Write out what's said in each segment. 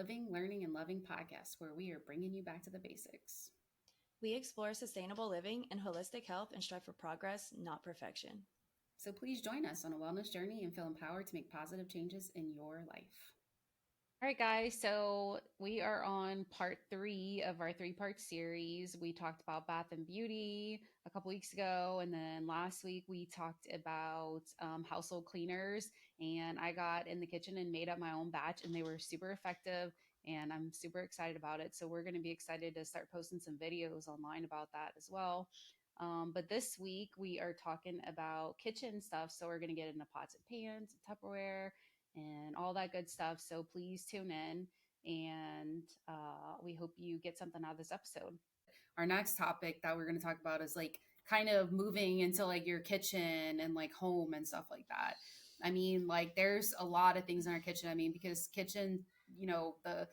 living, learning, and loving podcast where we are bringing you back to the basics. We explore sustainable living and holistic health and strive for progress, not perfection. So please join us on a wellness journey and feel empowered to make positive changes in your life. All right, guys. So we are on part 3 of our 3-part series. We talked about bath and beauty a couple weeks ago. And then last week we talked about household cleaners. And I got in the kitchen and made up my own batch, and they were super effective. And I'm super excited about it. So we're going to be excited to start posting some videos online about that as well. But this week we are talking about kitchen stuff. So we're going to get into pots and pans, Tupperware, and all that good stuff. So please tune in, and we hope you get something out of this episode. Our next topic that we're going to talk about is like kind of moving into like your kitchen and like home and stuff like that. I mean, like there's a lot of things in our kitchen. I mean, because kitchen, the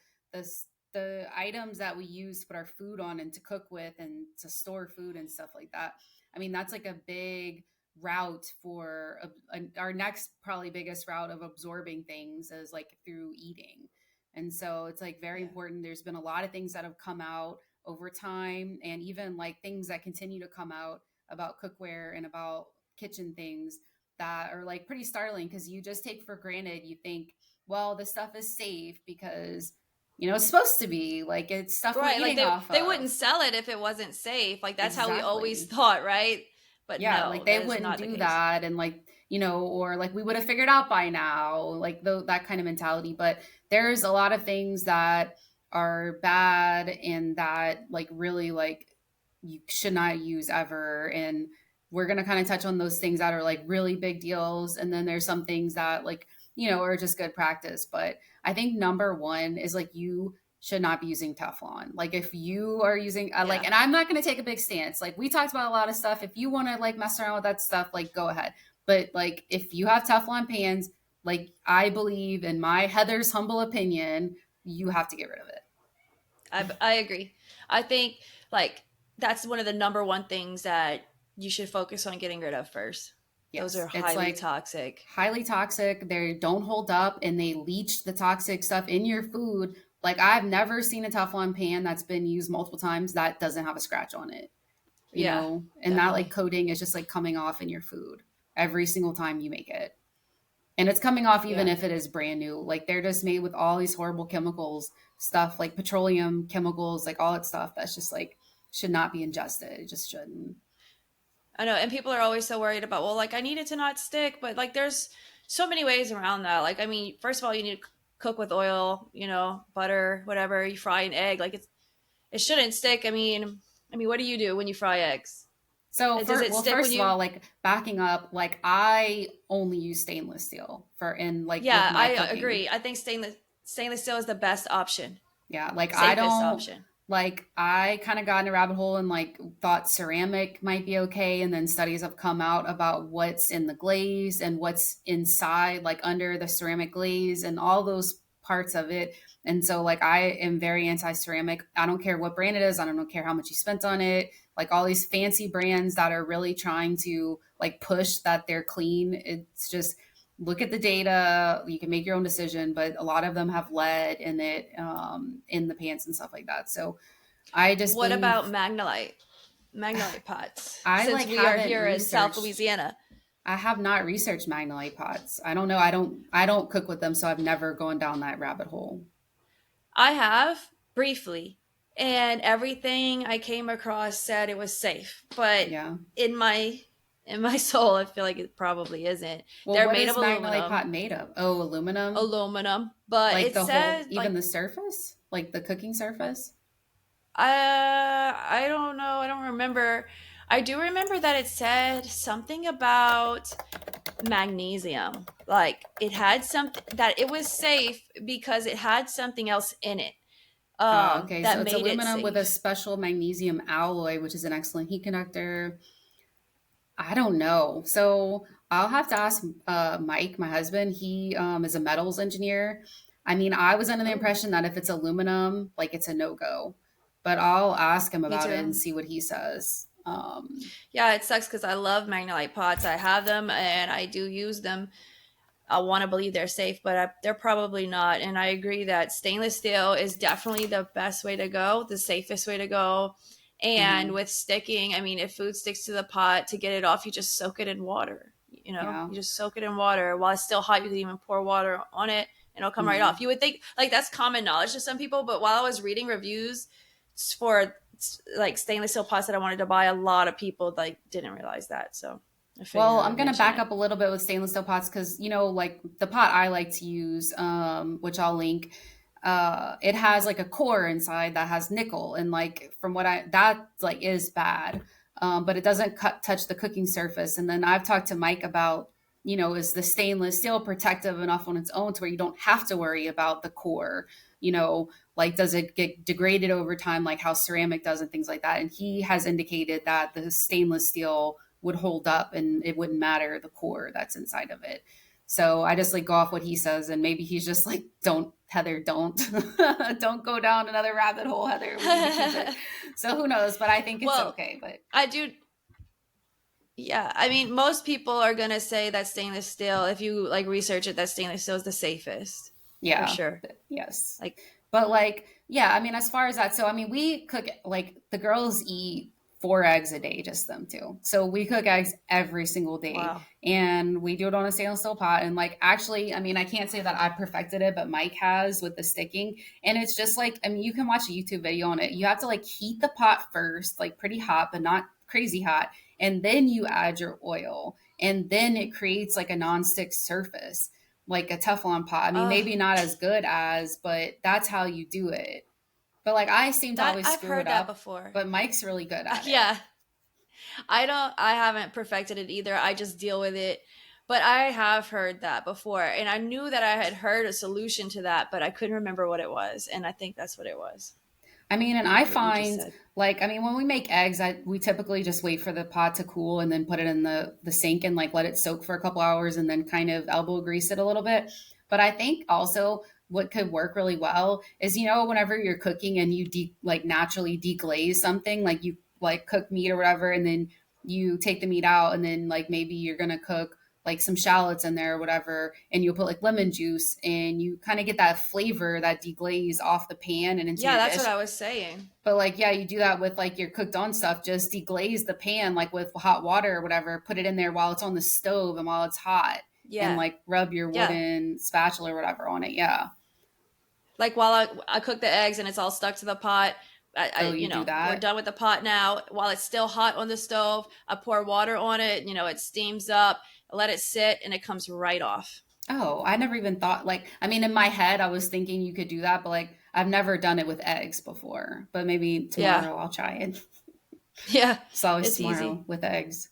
the items that we use to put our food on and to cook with and to store food and stuff like that. I mean, that's like a big route for our next probably biggest route of absorbing things is like through eating. And so it's like very important. There's been a lot of things that have come out over time, and even like things that continue to come out about cookware and about kitchen things that are like pretty startling, because you just take for granted, you think, well, this stuff is safe because it's supposed to be like it's stuff Right, we're like eating off they of. wouldn't sell it if it wasn't safe. Like that's how we always Exactly. thought, right? But Yeah, no, like they that is wouldn't not the do case. that, and like or like we would have figured out by now, like that kind of mentality. But there's a lot of things that are bad and that like really like you should not use ever. And we're gonna kind of touch on those things that are like really big deals, and then there's some things that like are just good practice. But I think number one is like you should not be using Teflon. Like if you are using like, and I'm not going to take a big stance. Like we talked about a lot of stuff. If you want to like mess around with that stuff, like go ahead. But like if you have Teflon pans, like I believe in my Heather's humble opinion, you have to get rid of it. I agree. I think like that's one of the number one things that you should focus on getting rid of first. Yes, Those are it's highly like toxic. highly toxic. They don't hold up, and they leach the toxic stuff in your food. Like I've never seen a Teflon pan that's been used multiple times that doesn't have a scratch on it. Yeah, And that like definitely. coating is just like coming off in your food every single time you make it. And it's coming off even Yeah. if it is brand new. Like they're just made with all these horrible chemicals, stuff like petroleum chemicals, like all that stuff that's just like should not be ingested. It just shouldn't. I know, and people are always so worried about, well, like I need it to not stick, but like there's so many ways around that. Like I mean, first of all, you need to cook with oil, butter, whatever. You fry an egg, like it shouldn't stick. I mean, what do you do when you fry eggs? So Does it stick when first of you? all, like backing up, like I only use stainless steel for in like with Yeah, my I cooking. agree. I think stainless steel is the best option, Yeah, like I safest don't option. like I kind of got in a rabbit hole and like thought ceramic might be okay, and then studies have come out about what's in the glaze and what's inside like under the ceramic glaze and all those parts of it. And so like I am very anti ceramic. I don't care what brand it is. I don't care how much you spent on it. Like all these fancy brands that are really trying to like push that they're clean. It's just look at the data. You can make your own decision, but a lot of them have lead in it, in the pants and stuff like that. So I just What believe about Magnolite pots? I Since like we are haven't here in South researched. Louisiana, I have not researched Magnolite pots. I don't know. I don't cook with them, so I've never gone down that rabbit hole. I have briefly, and everything I came across said it was safe. But Yeah. in my in my soul, I feel like it probably isn't. Well, They're what made is of Magnolite aluminum, pot made of? Oh, aluminum. but Like it the whole, says even like the surface, like the cooking surface. I don't know. I don't remember. I do remember that it said something about magnesium. Like it had something that it was safe because it had something else in it Okay, so that it's made it aluminum with a safe. special magnesium alloy, which is an excellent heat conductor. I don't know. So I'll have to ask Mike, my husband. He is a metals engineer. I mean, I was under the Oh, impression that if it's aluminum, like it's a no go. But I'll ask him me about it and too. see what he says. Yeah, it sucks because I love Magnolite pots. I have them and I do use them. I want to believe they're safe, but they're probably not. And I agree that stainless steel is definitely the best way to go, the safest way to go. And Hmm. with sticking, I mean, if food sticks to the pot, to get it off, you just soak it in water. Yeah. You just soak it in water while it's still hot. You can even pour water on it, and it'll come right Hmm. off. You would think like that's common knowledge to some people, but while I was reading reviews for like stainless steel pots that I wanted to buy, a lot of people like didn't realize that. So I figured Well, I I'm would gonna mention back it. up a little bit with stainless steel pots because like the pot I like to use, which I'll link, it has like a core inside that has nickel, and like from what that like is bad, but it doesn't touch the cooking surface. And then I've talked to Mike about, is the stainless steel protective enough on its own to where you don't have to worry about the core, like does it get degraded over time, like how ceramic does and things like that. And he has indicated that the stainless steel would hold up and it wouldn't matter the core that's inside of it. So I just like go off what he says, and maybe he's just like, don't, Heather, don't don't go down another rabbit hole, Heather. We need to keep it. So who knows? But I think it's Well, okay. But I do. Yeah, I mean, most people are gonna say that stainless steel. If you like research it, that stainless steel is the safest for yeah, sure. yes. Like, But like, yeah, I mean, as far as that, so I mean, we cook like the girls eat 4 eggs a day, just them two. So we cook eggs every single day, wow. and we do it on a stainless steel pot. And like, actually, I mean, I can't say that I perfected it, but Mike has with the sticking. And it's just like, I mean, you can watch a YouTube video on it. You have to like heat the pot first, like pretty hot, but not crazy hot, and then you add your oil, and then it creates like a non-stick surface, like a Teflon pot. I mean, Uh, maybe not as good as, but that's how you do it. But like I seem to that always I've screw it heard that up, before. but Mike's really good at it. Yeah, I haven't perfected it either. I just deal with it. But I have heard that before, and I knew that I had heard a solution to that, but I couldn't remember what it was, and I think that's what it was. I mean, and I What you just find said. like, I mean, when we make eggs, we typically just wait for the pot to cool and then put it in the sink and like let it soak for a couple hours and then kind of elbow grease it a little bit. But I think also what could work really well is, whenever you're cooking and you like naturally deglaze something, like you like cook meat or whatever, and then you take the meat out, and then like maybe you're gonna cook like some shallots in there or whatever, and you'll put like lemon juice, and you kind of get that flavor, that deglaze off the pan and into Yeah, your that's what dish. I was saying. But like, yeah, you do that with like your cooked on stuff. Just deglaze the pan like with hot water or whatever. Put it in there while it's on the stove and while it's hot, and Yeah, like rub your yeah. wooden spatula or whatever on it. Yeah. Like while I cook the eggs and it's all stuck to the pot. Oh, you do We're that? done with the pot now. While it's still hot on the stove, I pour water on it. It steams up. I let it sit, and it comes right off. Oh, I never even thought, like, I mean, in my head, I was thinking you could do that, but like, I've never done it with eggs before. But maybe Yeah, tomorrow I'll try it. yeah. It's always It's tomorrow easy. with eggs.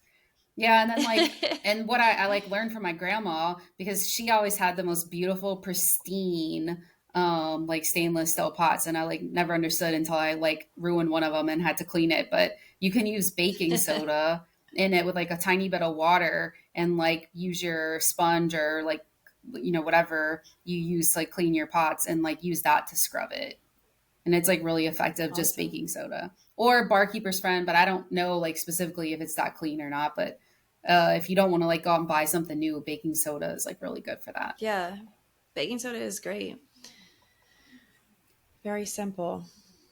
Yeah, and then like, and what I like learned from my grandma, because she always had the most beautiful, pristine, like stainless steel pots, and I like never understood until I like ruined one of them and had to clean it. But you can use baking soda in it with like a tiny bit of water, and like use your sponge or like, whatever you use to like clean your pots, and like use that to scrub it, and it's like really effective, just Awesome. baking soda or barkeeper's friend. But I don't know like specifically if it's that clean or not. But if you don't want to like go out and buy something new, baking soda is like really good for that. Yeah, baking soda is great. Very simple.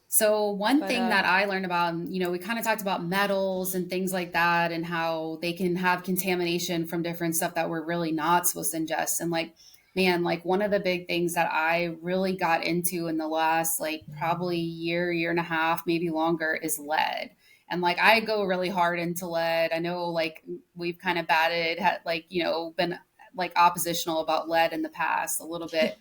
So one But thing that I learned about, we kind of talked about metals and things like that, and how they can have contamination from different stuff that we're really not supposed to ingest. And like, man, like one of the big things that I really got into in the last like probably year and a half, maybe longer, is lead. And like I go really hard into lead. I know like we've kind of batted, had like, been like oppositional about lead in the past a little bit.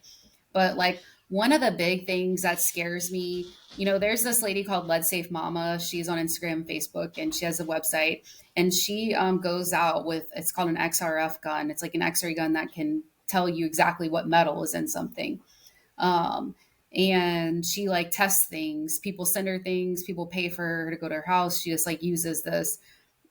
But like one of the big things that scares me, there's this lady called Lead Safe Mama. She's on Instagram, Facebook, and she has a website. And she goes out with, it's called an XRF gun. It's like an X-ray gun that can tell you exactly what metal is in something. Um, and she like tests things. People send her things. People pay for her to go to her house. She just like uses this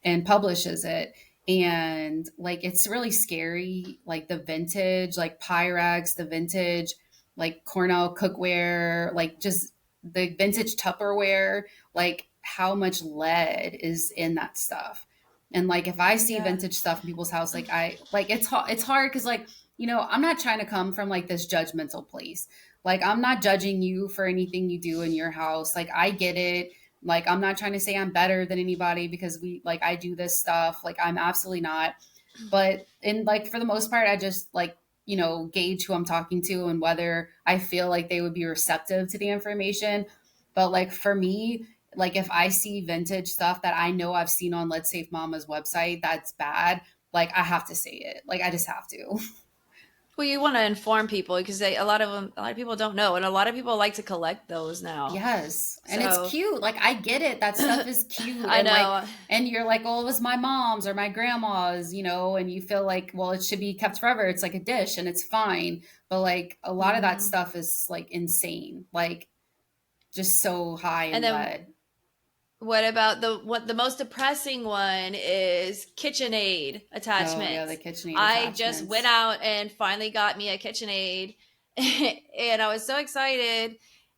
and publishes it. And like it's really scary, like the vintage, like Pyrex, the vintage, like Cornell cookware, like just the vintage Tupperware, like how much lead is in that stuff. And like if I see yeah, vintage stuff in people's house, like I like it's hard because like I'm not trying to come from like this judgmental place. Like, I'm not judging you for anything you do in your house. Like, I get it. Like, I'm not trying to say I'm better than anybody because I do this stuff. Like, I'm absolutely not. But in like, for the most part, I just like, gauge who I'm talking to and whether I feel like they would be receptive to the information. But like, for me, like, if I see vintage stuff that I know I've seen on Let's Save Mama's website that's bad, like, I have to say it. Like, I just have to. Well, you want to inform people because a lot of people don't know, and a lot of people like to collect those now. Yes. And it's So cute. Like, I get it. That stuff is cute. I And like, know. and you're like, oh, it was my mom's or my grandma's, and you feel like, well, it should be kept forever. It's like a dish and it's fine. But like, a lot of that Hmm. stuff is like insane. Like, just so high And in then lead. what about the most depressing one is KitchenAid Oh, yeah, the attachments. KitchenAid I just went attachments. out and finally got me a KitchenAid and I was so excited.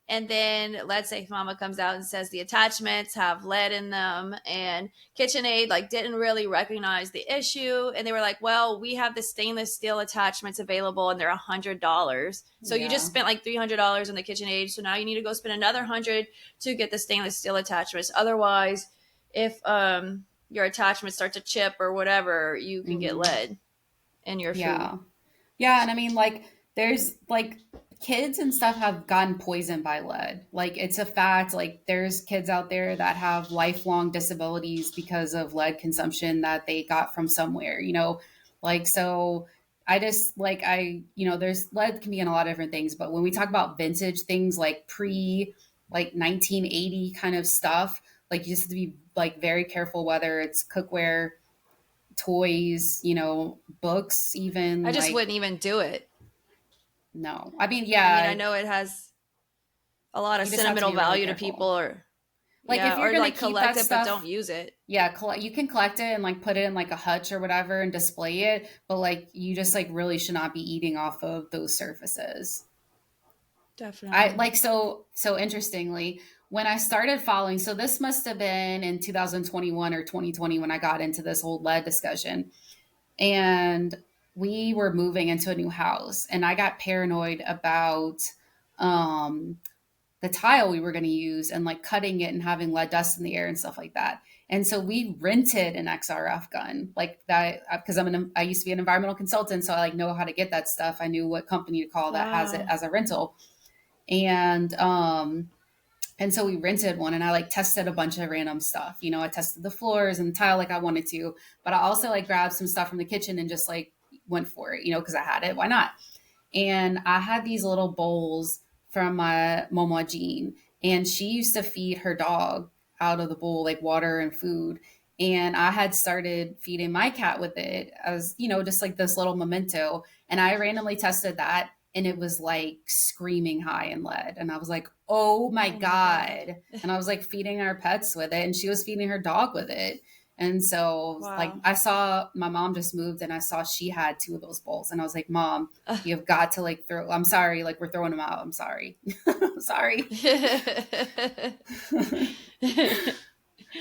And then let's say if mama comes out and says the attachments have lead in them, and KitchenAid like didn't really recognize the issue, and they were like, well, we have the stainless steel attachments available and they're $100. So you just Yeah. spent like $300 on the KitchenAid, so now you need to go spend another 100 to get the stainless steel attachments. Otherwise, if your attachments start to chip or whatever, you can get Hmm. lead in your food. Yeah. Yeah, and I mean, like, there's like kids and stuff have gotten poisoned by lead. Like, it's a fact. Like, there's kids out there that have lifelong disabilities because of lead consumption that they got from somewhere. Like, so I just like, there's lead can be in a lot of different things, but when we talk about vintage things like like 1980 kind of stuff, like, you just have to be like very careful whether it's cookware, toys, books, I even just like, wouldn't even do it. no. I mean, I mean, I yeah, know it has a lot of you just have to sentimental be really value to careful. people, or Like, if yeah, you're or going to like keep collect that it but stuff, don't use it. yeah, you can collect it and like put it in like a hutch or whatever and display it, but like, you just like really should not be eating off of those surfaces. I Definitely. like, so interestingly, when I started following, so this must have been in 2021 or 2020 when I got into this whole lead discussion. And we were moving into a new house and I got paranoid about um the tile we were going to use and like cutting it and having lead dust in the air and stuff like that. And so we rented an XRF gun like that because I used to be an environmental consultant, so I like know how to get that stuff. I knew what company to call that has it Wow. as a rental. And so we rented one and I like tested a bunch of random stuff. I tested the floors and the tile like I wanted to, but I also like grabbed some stuff from the kitchen and just like went for it, because I had it. Why not? And I had these little bowls from my Mama Jean, and she used to feed her dog out of the bowl, like water and food. And I had started feeding my cat with it as, just like this little memento. And I randomly tested that, and it was like screaming high in lead. And I was like, oh my Oh my God. God. And I was like feeding our pets with it, and she was feeding her dog with it. And so, like, Wow. I saw my mom just moved and I saw she had two of those bowls. And I was like, Mom, you've got to like I'm sorry, like, we're throwing them out. I'm sorry. I'm sorry.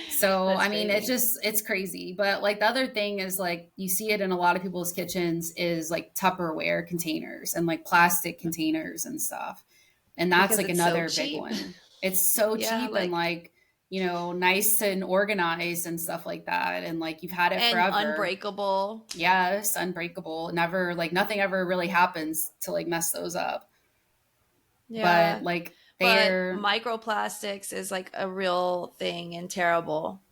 So, That's I mean, crazy. it's crazy. But like, the other thing is like, you see it in a lot of people's kitchens is like Tupperware containers and like plastic containers and stuff. And that's Because like it's so another big cheap. one. It's so Yeah, cheap and like, like, nice and organized and stuff like that. And like, you've had it and forever. unbreakable. Yes, unbreakable. Never, like, nothing ever really happens to like mess those up. But Yeah. like, But they're, microplastics is like a real thing and terrible,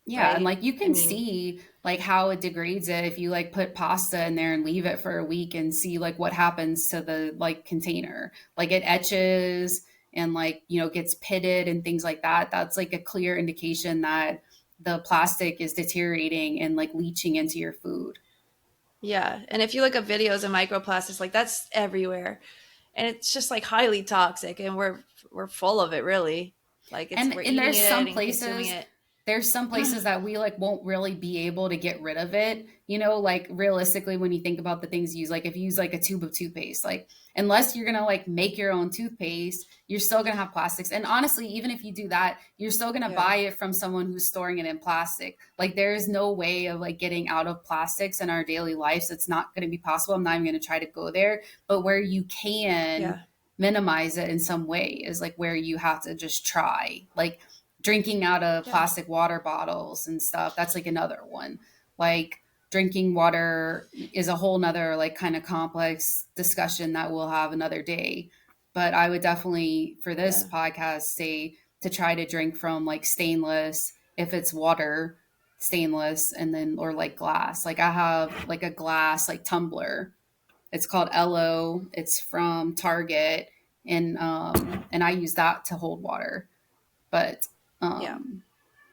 yeah, and right? like, you I can mean, see like how it degrades it if you like put pasta in there and leave it for a week and see like what happens to the like container. Like, it etches and like, gets pitted and things like that. That's like a clear indication that the plastic is deteriorating and like leaching into your food. yeah. And if you look up videos of microplastics, like that's everywhere. And it's just like highly toxic, and we're full of it really. Like it's And we're and eating there's it some and consuming places it. there's some places that we like won't really be able to get rid of it, you know, like realistically when you think about the things you use, like if you use like a tube of toothpaste, like unless you're gonna like make your own toothpaste, you're still gonna have plastics. And honestly, even if you do that, you're still gonna Yeah. buy it from someone who's storing it in plastic. Like there is no way of like getting out of plastics in our daily lives. It's not gonna be possible. I'm not even gonna try to go there. But where you can Yeah. minimize it in some way is like where you have to just try. Like drinking out of Yeah. plastic water bottles and stuff, that's like another one. Like drinking water is a whole nother like kind of complex discussion that we'll have another day. But I would definitely for this Yeah. podcast say to try to drink from like stainless, if it's water, stainless, and then or like glass. Like I have like a glass like tumbler. It's called Elo. It's from Target, and I use that to hold water. But Yeah. um,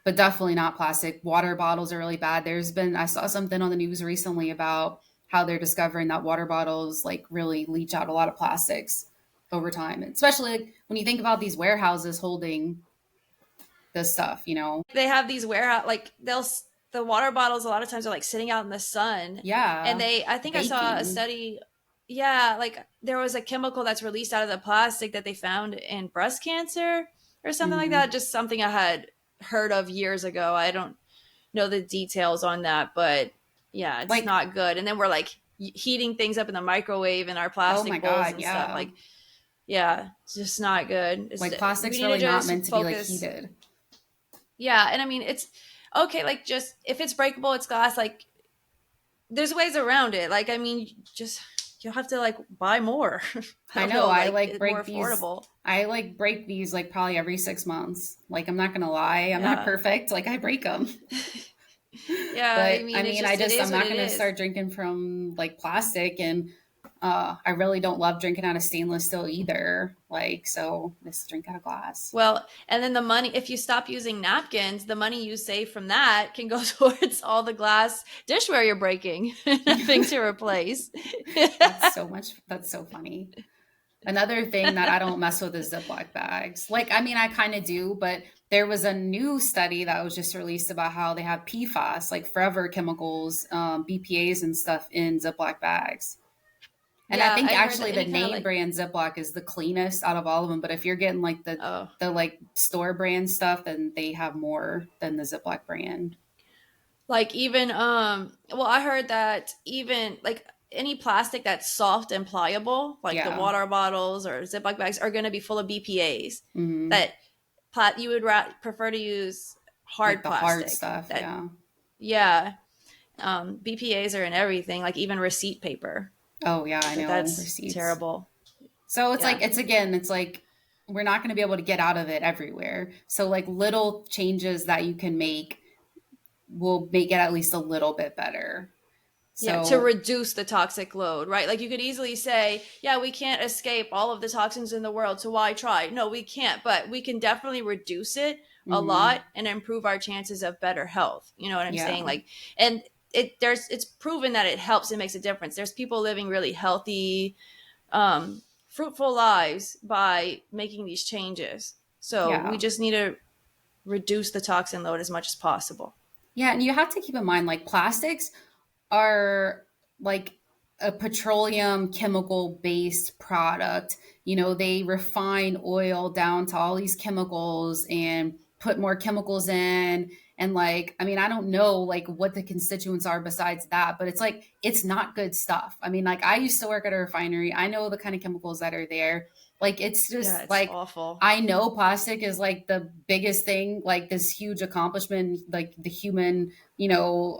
but definitely not plastic. Water bottles are really bad. I saw something on the news recently about how they're discovering that water bottles like really leach out a lot of plastics over time, especially like, when you think about these warehouses holding this stuff, you know? They have these warehouse, like the water bottles a lot of times are like sitting out in the sun, and Yeah, I think I saw a baking. study. Yeah, like there was a chemical that's released out of the plastic that they found in breast cancer or something like Hmm. that. Just something I had heard of years ago. I don't know the details on that, but yeah, it's Like, not good. And then we're like heating things up in the microwave in our oh my plastic bowls God, and stuff. yeah. Like, yeah, it's just not good. Like We plastic's need to really not just meant to be like focus. heated. Yeah, and I mean it's okay. Like, just if it's breakable, it's glass. Like, there's ways around it. Like, I mean, just you'll have to like buy more. I I don't know. know, like more affordable. I like break these like probably every 6 months. Like I'm not gonna lie, I'm not Yeah. perfect. Like I break them. Yeah, I But I mean, mean, it I'm is what not it gonna is. start drinking from like plastic, and I really don't love drinking out of stainless steel either. Like so, just drink out of glass. Well, and then the money, if you stop using napkins, the money you save from that can go towards all the glass dishware you're breaking, nothing to replace. That's so much. That's so funny. Another thing that I don't mess with is Ziploc bags. Like, I mean, I kind of do, but there was a new study that was just released about how they have PFAS, like forever chemicals, BPA's and stuff in Ziploc bags. And I Yeah, think I heard that actually the any kind of name like, brand Ziploc is the cleanest out of all of them. But if you're getting like oh, the like store brand stuff, then they have more than the Ziploc brand. like even well, I heard that even like any plastic that's soft and pliable, like the Yeah. water bottles or Ziploc bags, are going to be full of BPA's. Hmm. That you would prefer to use Like hard the hard plastic. stuff. That, Yeah. yeah, BPA's are in everything, like even receipt paper. Oh yeah, I But know that's receipts. terrible. So it's Yeah. like it's again, it's like we're not going to be able to get out of it everywhere. So like little changes that you can make will make it at least a little bit better. Yeah, to So reduce the toxic load, right? Like you could easily say, yeah, we can't escape all of the toxins in the world, so why try? No, we can't, but we can definitely reduce it a mhm, lot and improve our chances of better health. You know what I'm yeah, saying? Like, and it's proven that it helps and makes a difference. There's people living really healthy, fruitful lives by making these changes. So we yeah. just need to reduce the toxin load as much as possible. Yeah, and you have to keep in mind like plastics are like a petroleum chemical based product. You know, they refine oil down to all these chemicals and put more chemicals in. And like, I mean, I don't know like what the constituents are besides that, but it's like, it's not good stuff. I mean, like, I used to work at a refinery. I know the kind of chemicals that are there. Like, it's Yeah, just it's like, awful. I know plastic is like the biggest thing, like this huge accomplishment, like the human, you know,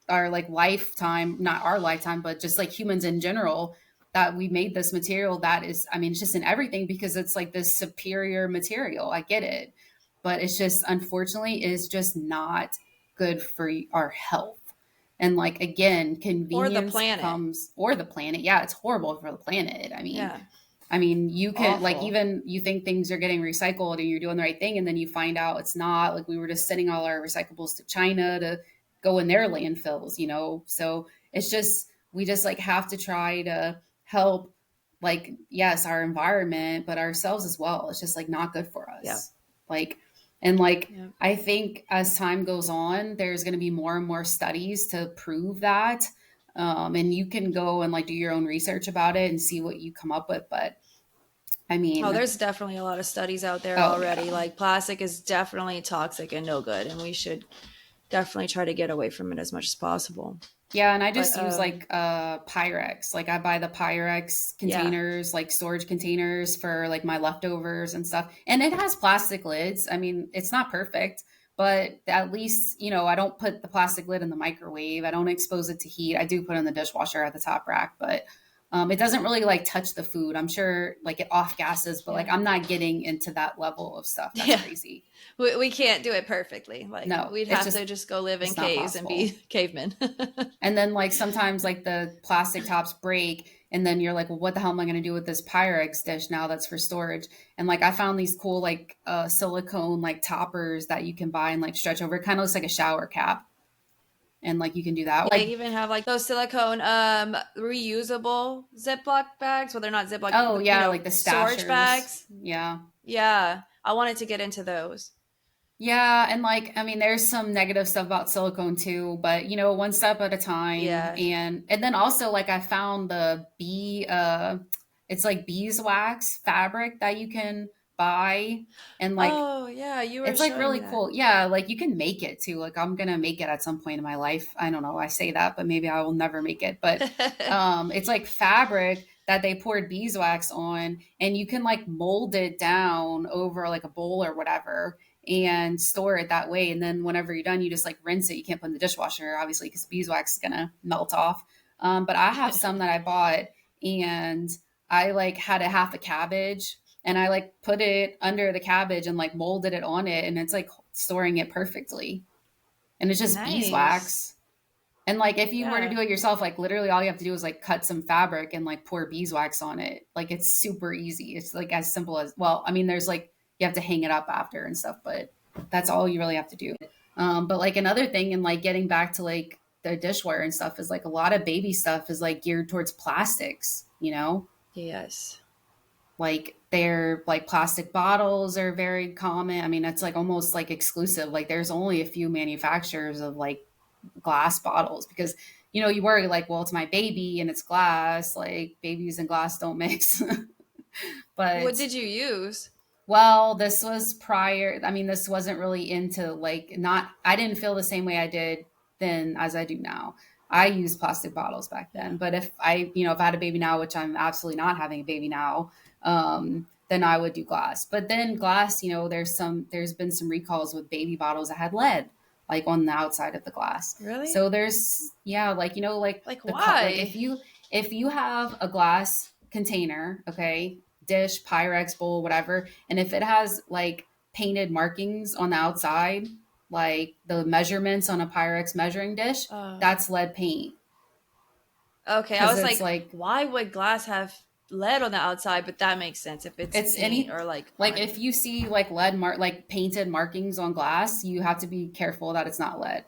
our like lifetime, not our lifetime, but just like humans in general, that we made this material that is, I mean, it's just in everything because it's like this superior material. I get it. But it's just, unfortunately, is just not good for our health. And like, again, Or the convenience planet. comes, or the planet. Yeah, it's horrible for the planet. Yeah, I mean, you can like awful. even you think things are getting recycled and you're doing the right thing, and then you find out it's not. Like we were just sending all our recyclables to China to go in their landfills, you know. So it's just we just like have to try to help, like yes, our environment, but ourselves as well. It's just like not good for Yeah. us. Like And like, Yeah. I think as time goes on, there's going to be more and more studies to prove that. And you can go and like do your own research about it and see what you come up with. But I Oh, mean, there's definitely a lot of studies out there oh yeah. already. Like plastic is definitely toxic and no good, and we should definitely try to get away from it as much as possible. Yeah, and I But just use like Pyrex. Like I buy the Pyrex yeah, containers, like storage containers for like my leftovers and stuff. And it has plastic lids. I mean, it's not perfect, but at least, I don't put the plastic lid in the microwave. I don't expose it to heat. I do put it in the dishwasher at the top rack, but it doesn't really like touch the food. I'm sure like it off gases, but yeah, like I'm not getting into that level of stuff. That's yeah. crazy. We can't do it perfectly. Like No, we'd have to just go live in it's not caves and possible. be cavemen. And then like sometimes like the plastic tops break and then you're like, well, what the hell am I going to do with this Pyrex dish now that's for storage? And like I found these cool like silicone like toppers that you can buy and like stretch over. It kind of looks like a shower cap. And like you can do that. They Like, even have like those silicone reusable Ziploc bags. Well, they're not Ziploc, oh but yeah, like the storage stashers. bags. Yeah. Yeah, I wanted to get into those. Yeah, and like I mean there's some negative stuff about silicone too, but one step at a time. Yeah. And then also like I found the it's like beeswax fabric that you can buy, and like Oh, yeah, you were it's like showing really me that. cool. Yeah, like you can make it too. Like I'm gonna make it at some point in my life. I don't know, I say that, but maybe I will never make it. But it's like fabric that they poured beeswax on, and you can like mold it down over like a bowl or whatever and store it that way. And then whenever you're done, you just like rinse it. You can't put in the dishwasher, obviously, because beeswax is gonna melt off. But I have some that I bought, and I like had a half a cabbage and I like put it under the cabbage and like molded it on it, and it's like storing it perfectly. And it's just Nice. beeswax. And like if you were to Yeah. do it yourself, like literally all you have to do is like cut some fabric and like pour beeswax on it. Like it's super easy. It's like as simple as, well, I mean, there's like you have to hang it up after and stuff, but that's all you really have to do. But like another thing, and like getting back to like the dishware and stuff, is like a lot of baby stuff is like geared towards plastics. Yes. Like they're like plastic bottles are very common. I mean, it's like almost like exclusive. Like there's only a few manufacturers of like glass bottles, because you worry like, well, it's my baby and it's glass, like babies and glass don't mix. What But did you use? well, this was prior. I mean, this wasn't really into like, not, I didn't feel the same way I did then as I do now. I used plastic bottles back Yeah. then, but if I had a baby now, which I'm absolutely not having a baby now, then I would do glass. But then glass, there's been some recalls with baby bottles that had lead like on the outside of the glass. Really? So there's, yeah, like like Like like why? if you have a glass container, okay, dish, Pyrex bowl, whatever, and if it has like painted markings on the outside, like the measurements on a Pyrex measuring dish, Uh, that's lead paint. okay, I Because was it's like, like why would glass have lead on the outside? But that makes sense if it's it's paint any or like like on. if you see like like painted markings on glass, you have to be careful that it's not lead.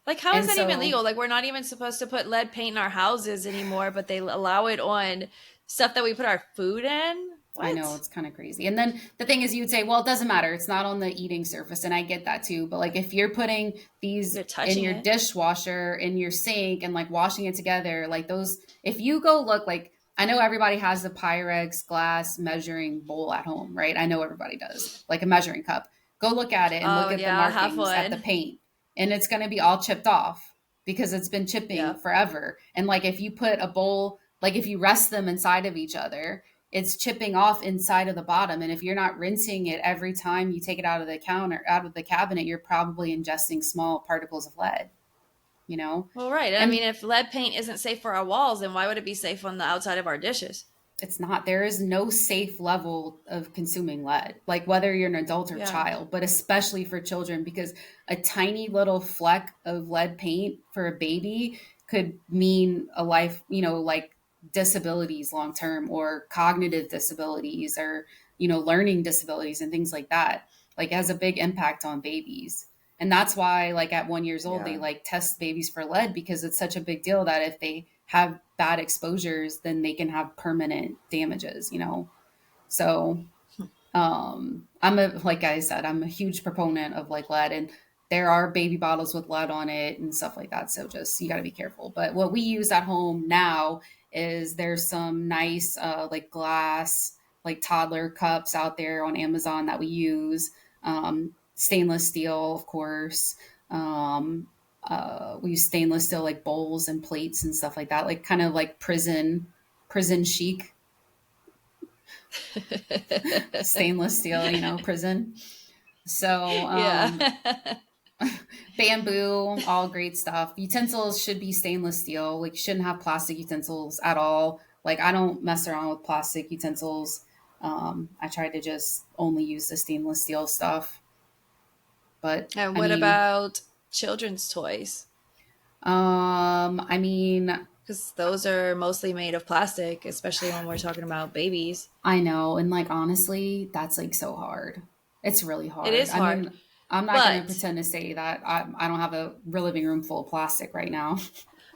Like, how is And that even so legal? Like, we're not even supposed to put lead paint in our houses anymore, but they allow it on stuff that we put our food in? I know What? it's kind of crazy. And then the thing is, you would say, well, it doesn't matter. It's not on the eating surface. And I get that too. But like if you're putting these You're in touching your it? dishwasher, in your sink, and like washing it together, like those, if you go look, like I know everybody has the Pyrex glass measuring bowl at home, right? I know everybody does, like a measuring cup. Go look at it and Oh, look at the yeah, I have markings at the one. paint, and it's going to be all chipped off because it's been chipping Yeah. forever. And like if you put a bowl, like if you rest them inside of each other, it's chipping off inside of the bottom. And if you're not rinsing it every time you take it out of the counter, out of the cabinet, you're probably ingesting small particles of lead, you know? Well, right. And I And mean, if lead paint isn't safe for our walls, then why would it be safe on the outside of our dishes? it's not, there is no safe level of consuming lead, like whether you're an adult or Yeah. child, but especially for children, because a tiny little fleck of lead paint for a baby could mean a life, like disabilities long term, or cognitive disabilities, or learning disabilities and things like that. Like it has a big impact on babies. And that's why like at 1 years old they Yeah. like test babies for lead, because it's such a big deal that if they have bad exposures then they can have permanent damages. So I'm a like I said, I'm a huge proponent of like lead, and there are baby bottles with lead on it and stuff like that. So just you got to be careful. But what we use at home now is there's some nice like glass like toddler cups out there on Amazon that we use. Stainless steel, of course. Um, we use stainless steel like bowls and plates and stuff like that, like kind of like prison chic stainless steel, prison. So, Yeah. bamboo, all great stuff. Utensils should be stainless steel. Like, you shouldn't have plastic utensils at all. Like, I don't mess around with plastic utensils. I try to just only use the stainless steel stuff. But And I what mean, about children's toys? I mean, Because those are mostly made of plastic, especially when we're talking about babies. I know, and like honestly, that's like so hard. It's really It hard. is I hard. mean, I'm not gonna But pretend to say that I don't have a real living room full of plastic right now.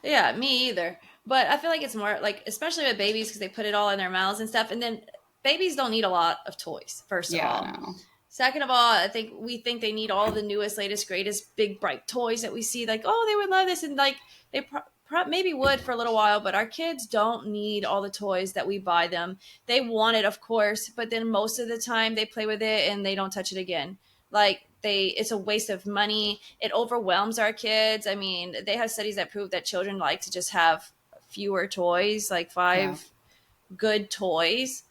yeah, me either. But I feel like it's more like, especially with babies, because they put it all in their mouths and stuff. And then babies don't need a lot of toys, first of Yeah, all. no. Second of all, I think we think they need all the newest, latest, greatest, big, bright toys that we see. Like, oh, they would love this, and like they maybe would for a little while, but our kids don't need all the toys that we buy them. They want it, of course, but then most of the time they play with it and they don't touch it again. Like it's a waste of money. It overwhelms our kids. I mean, they have studies that prove that children like to just have fewer toys, like Yeah. five good toys.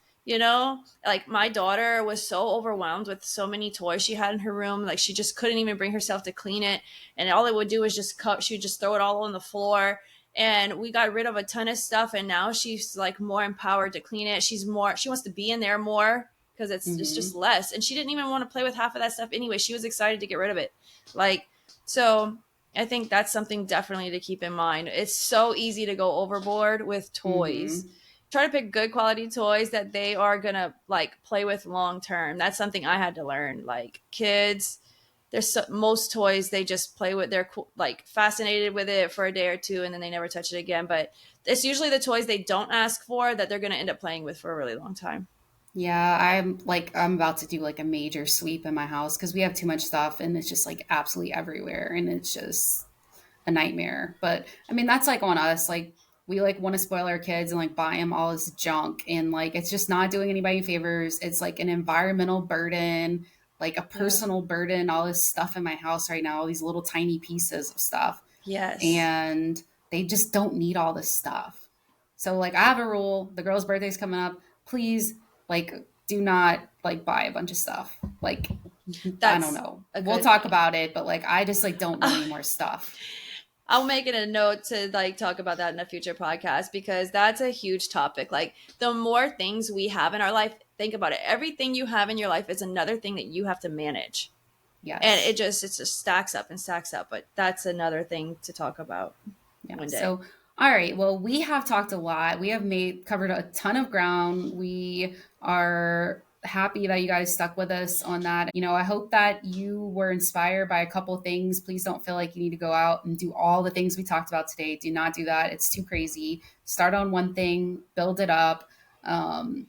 Like my daughter was so overwhelmed with so many toys she had in her room, like she just couldn't even bring herself to clean it, and all it would do was just cut she would just throw it all on the floor. And we got rid of a ton of stuff, and now she's like more empowered to clean it. She wants to be in there more because it's Hmm. just less, and she didn't even want to play with half of that stuff anyway. She was excited to get rid of it. Like, so I think that's something definitely to keep in mind. It's so easy to go overboard with toys. Hmm. Try to pick good quality toys that they are gonna like play with long term. That's something I had to learn. Like kids, most toys they just play with. They're like fascinated with it for a day or two, and then they never touch it again. But it's usually the toys they don't ask for that they're gonna end up playing with for a really long time. Yeah, I'm about to do like a major sweep in my house because we have too much stuff and it's just like absolutely everywhere and it's just a nightmare. But I mean, that's like on us. Like we like want to spoil our kids and like buy them all this junk and like it's just not doing anybody favors. It's like an environmental burden, like a Yeah. personal burden, all this stuff in my house right now, all these little tiny pieces of stuff. Yes. And they just don't need all this stuff. So like I have a rule, the girl's birthday's coming up. Please like do not like buy a bunch of stuff. Like I don't That's know. a We'll good. talk about it, but like I just like don't want any more stuff. I'll make it a note to like talk about that in a future podcast because that's a huge topic. Like the more things we have in our life, think about it. Everything you have in your life is another thing that you have to manage. And Yes. it just stacks up and stacks up. But that's another thing to talk about Yeah. one day. So, all right. Well, we have talked a lot. We have made covered a ton of ground. We are happy that you guys stuck with us on that. I hope that you were inspired by a couple of things. Please don't feel like you need to go out and do all the things we talked about today. Do not do that. It's too crazy. Start on one thing, build it up, um,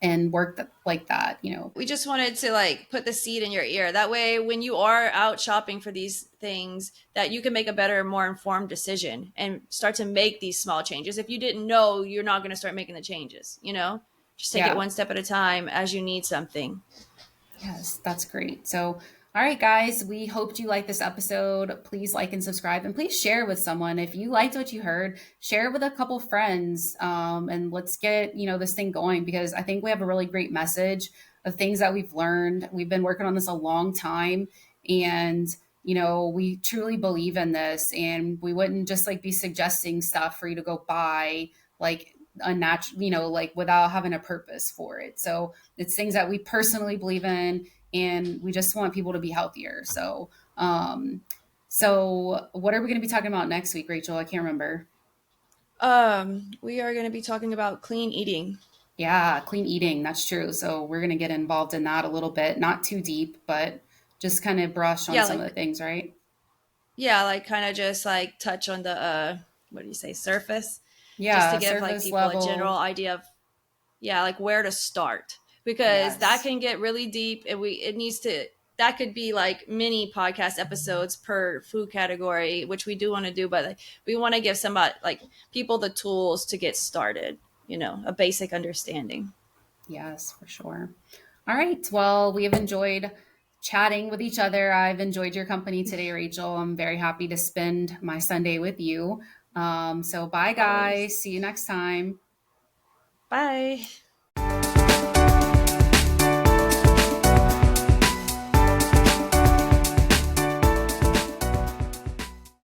and work like that. We just wanted to like put the seed in your ear. That way when you are out shopping for these things that you can make a better, more informed decision and start to make these small changes. If you didn't know, you're not going to start making the changes. Just take it Yeah. one step at a time as you need something. Yes, that's great. So, all right, guys, we hoped you liked this episode. Please like and subscribe, and please share with someone if you liked what you heard. Share it with a couple friends, and let's get this thing going because I think we have a really great message of things that we've learned. We've been working on this a long time, and we truly believe in this, and we wouldn't just like be suggesting stuff for you to go buy like unnatural, like without having a purpose for it. So it's things that we personally believe in, and we just want people to be healthier. So what are we going to be talking about next week, Rachel? I can't remember. We are going to be talking about clean eating. Yeah, clean eating. That's true. So we're going to get involved in that a little bit, not too deep, but just kind of brush on Yeah, some of like the things, right? like kind of just like touch on the what do you say, surface, just to Yeah, give like surface people a level. general idea of, yeah, like where to start. because that Yes. can get really deep, and it needs to, that could be like mini podcast episodes per food category, which we do want to do, but like, we want to give somebody, like, people the tools to get started, a basic understanding. Yes, for sure. All right. Well, we have enjoyed chatting with each other. I've enjoyed your company today, Rachel. I'm very happy to spend my Sunday with you. So, bye, Always. guys. See you next time. Bye.